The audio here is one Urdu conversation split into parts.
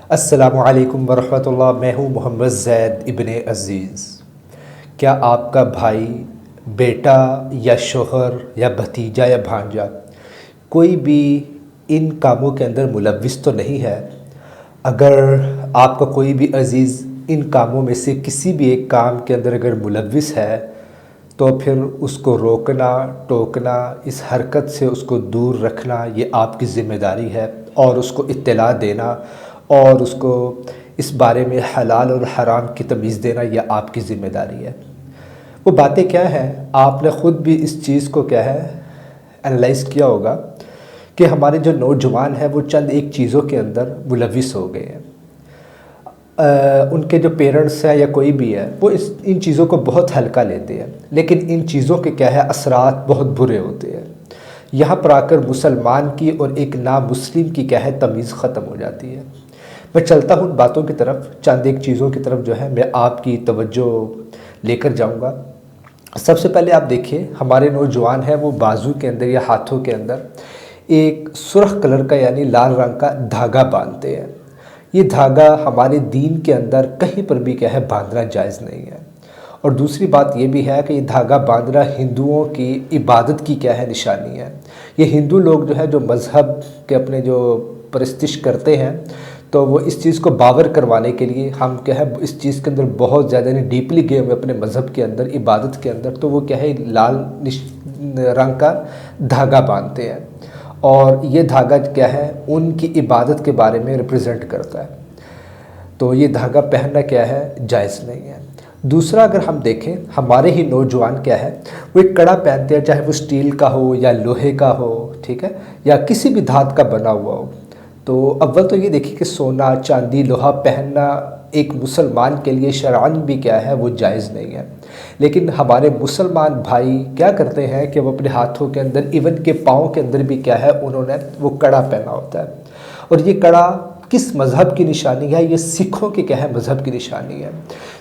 السلام علیکم ورحمۃ اللہ۔ میں ہوں محمد زید ابن عزیز۔ کیا آپ کا بھائی، بیٹا یا شوہر یا بھتیجا یا بھانجا کوئی بھی ان کاموں کے اندر ملوث تو نہیں ہے؟ اگر آپ کا کوئی بھی عزیز ان کاموں میں سے کسی بھی ایک کام کے اندر اگر ملوث ہے تو پھر اس کو روکنا، ٹوکنا، اس حرکت سے اس کو دور رکھنا یہ آپ کی ذمہ داری ہے، اور اس کو اطلاع دینا اور اس کو اس بارے میں حلال اور حرام کی تمیز دینا یہ آپ کی ذمہ داری ہے۔ وہ باتیں کیا ہیں؟ آپ نے خود بھی اس چیز کو کیا ہے انالائز کیا ہوگا کہ ہمارے جو نوجوان ہیں وہ چند ایک چیزوں کے اندر ملوث ہو گئے ہیں۔ ان کے جو پیرنٹس ہیں یا کوئی بھی ہے وہ ان چیزوں کو بہت ہلکا لیتے ہیں، لیکن ان چیزوں کے کیا ہے اثرات بہت برے ہوتے ہیں۔ یہاں پر آ کر مسلمان کی اور ایک نامسلم کی کیا ہے تمیز ختم ہو جاتی ہے۔ میں چلتا ہوں ان باتوں کی طرف، چند ایک چیزوں کی طرف جو ہے میں آپ کی توجہ لے کر جاؤں گا۔ سب سے پہلے آپ دیکھیں، ہمارے نوجوان ہیں وہ بازو کے اندر یا ہاتھوں کے اندر ایک سرخ کلر کا یعنی لال رنگ کا دھاگا باندھتے ہیں۔ یہ دھاگا ہمارے دین کے اندر کہیں پر بھی کیا ہے باندھنا جائز نہیں ہے۔ اور دوسری بات یہ بھی ہے کہ یہ دھاگا باندھنا ہندوؤں کی عبادت کی کیا ہے نشانی ہے۔ یہ ہندو لوگ جو ہے جو مذہب کے اپنے جو پرستش کرتے ہیں تو وہ اس چیز کو باور کروانے کے لیے ہم کیا ہے اس چیز کے اندر بہت زیادہ ڈیپلی گئے ہوئے اپنے مذہب کے اندر، عبادت کے اندر، تو وہ کیا ہے لال رنگ کا دھاگا باندھتے ہیں، اور یہ دھاگا کیا ہے ان کی عبادت کے بارے میں ریپرزینٹ کرتا ہے، تو یہ دھاگا پہننا کیا ہے جائز نہیں ہے۔ دوسرا اگر ہم دیکھیں، ہمارے ہی نوجوان کیا ہے وہ ایک کڑا پہنتے ہیں، چاہے وہ اسٹیل کا ہو یا لوہے کا ہو، ٹھیک ہے، یا کسی بھی دھات کا بنا ہوا ہو۔ تو اول تو یہ دیکھیں کہ سونا، چاندی، لوہا پہننا ایک مسلمان کے لیے شرعاً بھی کیا ہے وہ جائز نہیں ہے، لیکن ہمارے مسلمان بھائی کیا کرتے ہیں کہ وہ اپنے ہاتھوں کے اندر، ایون کے پاؤں کے اندر بھی کیا ہے انہوں نے وہ کڑا پہنا ہوتا ہے۔ اور یہ کڑا کس مذہب کی نشانی ہے؟ یہ سکھوں کے کیا ہے مذہب کی نشانی ہے۔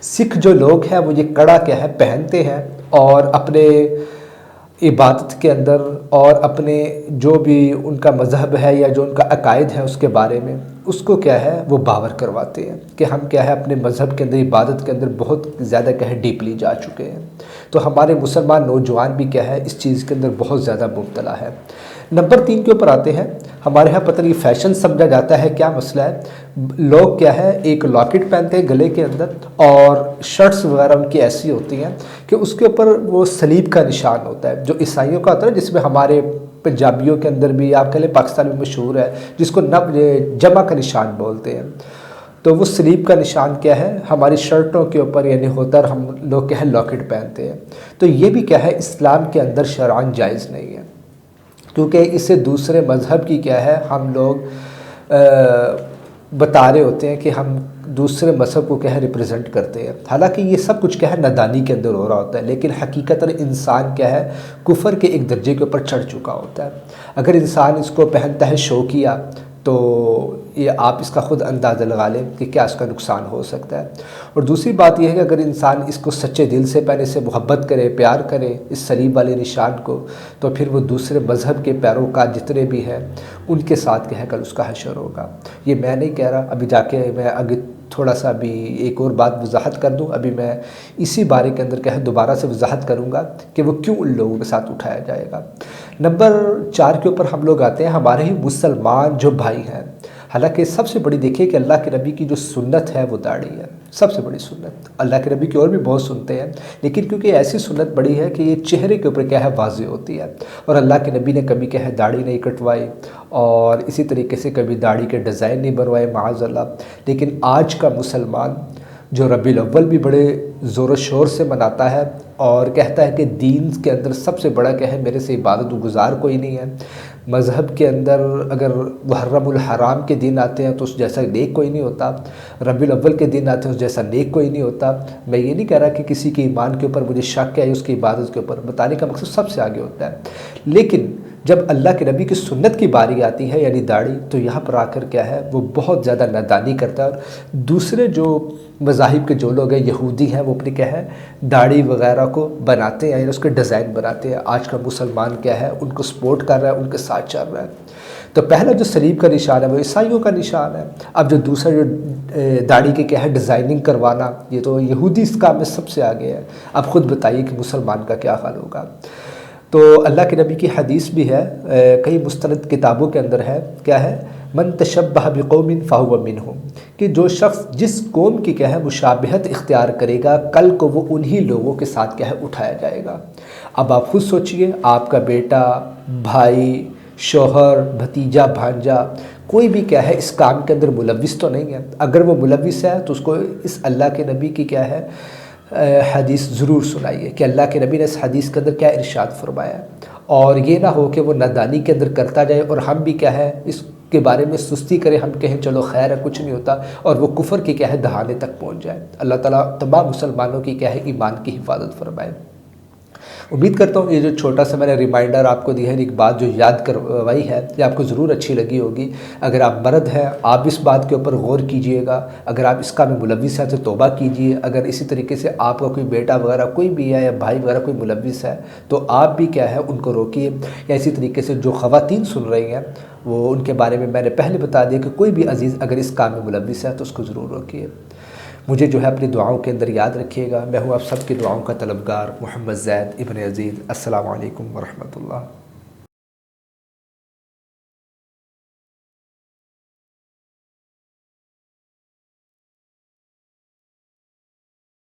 سکھ جو لوگ ہیں وہ یہ کڑا کیا ہے پہنتے ہیں، اور اپنے عبادت کے اندر اور اپنے جو بھی ان کا مذہب ہے یا جو ان کا عقائد ہے اس کے بارے میں اس کو کیا ہے وہ باور کرواتے ہیں کہ ہم کیا ہے اپنے مذہب کے اندر، عبادت کے اندر بہت زیادہ کیا ہے ڈیپلی جا چکے ہیں۔ تو ہمارے مسلمان نوجوان بھی کیا ہے اس چیز کے اندر بہت زیادہ مبتلا ہے۔ نمبر 3 کے اوپر آتے ہیں، ہمارے ہاں پتہ نہیں فیشن سمجھا جاتا ہے، کیا مسئلہ ہے؟ لوگ کیا ہے ایک لاکٹ پہنتے ہیں گلے کے اندر، اور شرٹس وغیرہ ان کی ایسی ہوتی ہیں کہ اس کے اوپر وہ صلیب کا نشان ہوتا ہے، جو عیسائیوں کا ہوتا ہے، جس میں ہمارے پنجابیوں کے اندر بھی، آپ کہہ لیں پاکستان میں مشہور ہے، جس کو جمع کا نشان بولتے ہیں۔ تو وہ صلیب کا نشان کیا ہے ہماری شرٹوں کے اوپر یعنی ہوتا ہے، ہم لوگ کیا ہے لاکٹ پہنتے ہیں۔ تو یہ بھی کیا ہے اسلام کے اندر شرعاً جائز نہیں ہے، کیونکہ اسے دوسرے مذہب کی کیا ہے ہم لوگ بتا رہے ہوتے ہیں کہ ہم دوسرے مذہب کو کیا ہے ریپرزینٹ کرتے ہیں، حالانکہ یہ سب کچھ کیا ہے نادانی کے اندر ہو رہا ہوتا ہے، لیکن حقیقتاً انسان کیا ہے کفر کے ایک درجے کے اوپر چڑھ چکا ہوتا ہے۔ اگر انسان اس کو پہنتا ہے شوقیہ تو یہ آپ اس کا خود اندازہ لگا لیں کہ کیا اس کا نقصان ہو سکتا ہے۔ اور دوسری بات یہ ہے کہ اگر انسان اس کو سچے دل سے پہلے سے محبت کرے، پیار کرے اس صلیب والے نشان کو، تو پھر وہ دوسرے مذہب کے پیروکار جتنے بھی ہیں ان کے ساتھ کیا ہے کل اس کا حشر ہوگا۔ یہ میں نہیں کہہ رہا، ابھی جا کے میں آگے تھوڑا سا بھی ایک اور بات وضاحت کر دوں، ابھی میں اسی بارے کے اندر کیا ہے دوبارہ سے وضاحت کروں گا کہ وہ کیوں ان لوگوں کے ساتھ اٹھایا جائے گا۔ نمبر 4 کے اوپر ہم لوگ آتے ہیں، ہمارے ہی مسلمان جو بھائی ہیں، حالانکہ سب سے بڑی دیکھیے کہ اللہ کے نبی کی جو سنت ہے وہ داڑھی ہے، سب سے بڑی سنت۔ اللہ کے نبی کی اور بھی بہت سنتے ہیں، لیکن کیونکہ ایسی سنت بڑی ہے کہ یہ چہرے کے اوپر کیا ہے واضح ہوتی ہے، اور اللہ کے نبی نے کبھی کیا ہے داڑھی نہیں کٹوائی، اور اسی طریقے سے کبھی داڑھی کے ڈیزائن نہیں بنوائے معاذ اللہ۔ لیکن آج کا مسلمان جو ربیع الاول بھی بڑے زور و شور سے مناتا ہے اور کہتا ہے کہ دین کے اندر سب سے بڑا کیا ہے میرے سے عبادت گزار کوئی نہیں ہے، مذہب کے اندر اگر محرم الحرام کے دن آتے ہیں تو اس جیسا نیک کوئی نہیں ہوتا، ربیع الاول کے دن آتے ہیں اس جیسا نیک کوئی نہیں ہوتا۔ میں یہ نہیں کہہ رہا کہ کسی کے ایمان کے اوپر مجھے شک ہے، اس کی عبادت کے اوپر بتانے کا مقصد سب سے آگے ہوتا ہے، لیکن جب اللہ کے نبی کی سنت کی باری آتی ہے یعنی داڑھی، تو یہاں پر آ کر کیا ہے وہ بہت زیادہ نادانی کرتا ہے، اور دوسرے جو مذاہب کے جو لوگ ہیں یہودی ہیں وہ اپنی کیا ہے داڑھی وغیرہ کو بناتے ہیں، یعنی اس کے ڈیزائن بناتے ہیں۔ آج کا مسلمان کیا ہے ان کو سپورٹ کر رہا ہے، ان کے ساتھ چل رہا ہے۔ تو پہلا جو سلیب کا نشان ہے وہ عیسائیوں کا نشان ہے۔ اب جو دوسرا جو داڑھی کے کیا ہے ڈیزائننگ کروانا، یہ تو یہودی اس کام میں سب سے آگے ہے۔ اب خود بتائیے کہ مسلمان کا کیا حال ہوگا۔ تو اللہ کے نبی کی حدیث بھی ہے، کئی مستند کتابوں کے اندر ہے، کیا ہے، من تشبہ بقوم فہو منہم، کہ جو شخص جس قوم کی کیا ہے مشابہت اختیار کرے گا، کل کو وہ انہی لوگوں کے ساتھ کیا ہے اٹھایا جائے گا۔ اب آپ خود سوچئے، آپ کا بیٹا، بھائی، شوہر، بھتیجا، بھانجا، کوئی بھی کیا ہے اس کام کے اندر ملوث تو نہیں ہے۔ اگر وہ ملوث ہے تو اس کو اس اللہ کے نبی کی کیا ہے حدیث ضرور سنائیے کہ اللہ کے نبی نے اس حدیث کے اندر کیا ارشاد فرمایا ہے، اور یہ نہ ہو کہ وہ نادانی کے اندر کرتا جائے اور ہم بھی کیا ہے اس کے بارے میں سستی کریں، ہم کہیں چلو خیر ہے کچھ نہیں ہوتا، اور وہ کفر کی کیا ہے دہانے تک پہنچ جائے۔ اللہ تعالیٰ تمام مسلمانوں کی کیا ہے ایمان کی حفاظت فرمائے۔ امید کرتا ہوں یہ جو چھوٹا سا میں نے ریمائنڈر آپ کو دی ہے، ایک بات جو یاد کروائی ہے، یہ آپ کو ضرور اچھی لگی ہوگی۔ اگر آپ مرد ہیں آپ اس بات کے اوپر غور کیجئے گا، اگر آپ اس کام میں ملوث ہیں تو توبہ کیجئے، اگر اسی طریقے سے آپ کا کوئی بیٹا وغیرہ کوئی بھی ہے یا بھائی وغیرہ کوئی ملوث ہے تو آپ بھی کیا ہے ان کو روکیے، یا اسی طریقے سے جو خواتین سن رہی ہیں وہ ان کے بارے میں نے پہلے بتا دیا کہ کوئی بھی عزیز اگر اس کام میں ملوث ہے تو اس کو ضرور روکیے۔ مجھے جو ہے اپنی دعاؤں کے اندر یاد رکھیے گا۔ میں ہوں آپ سب کی دعاؤں کا طلبگار، محمد زید ابن عزیز۔ السلام علیکم ورحمۃ اللہ۔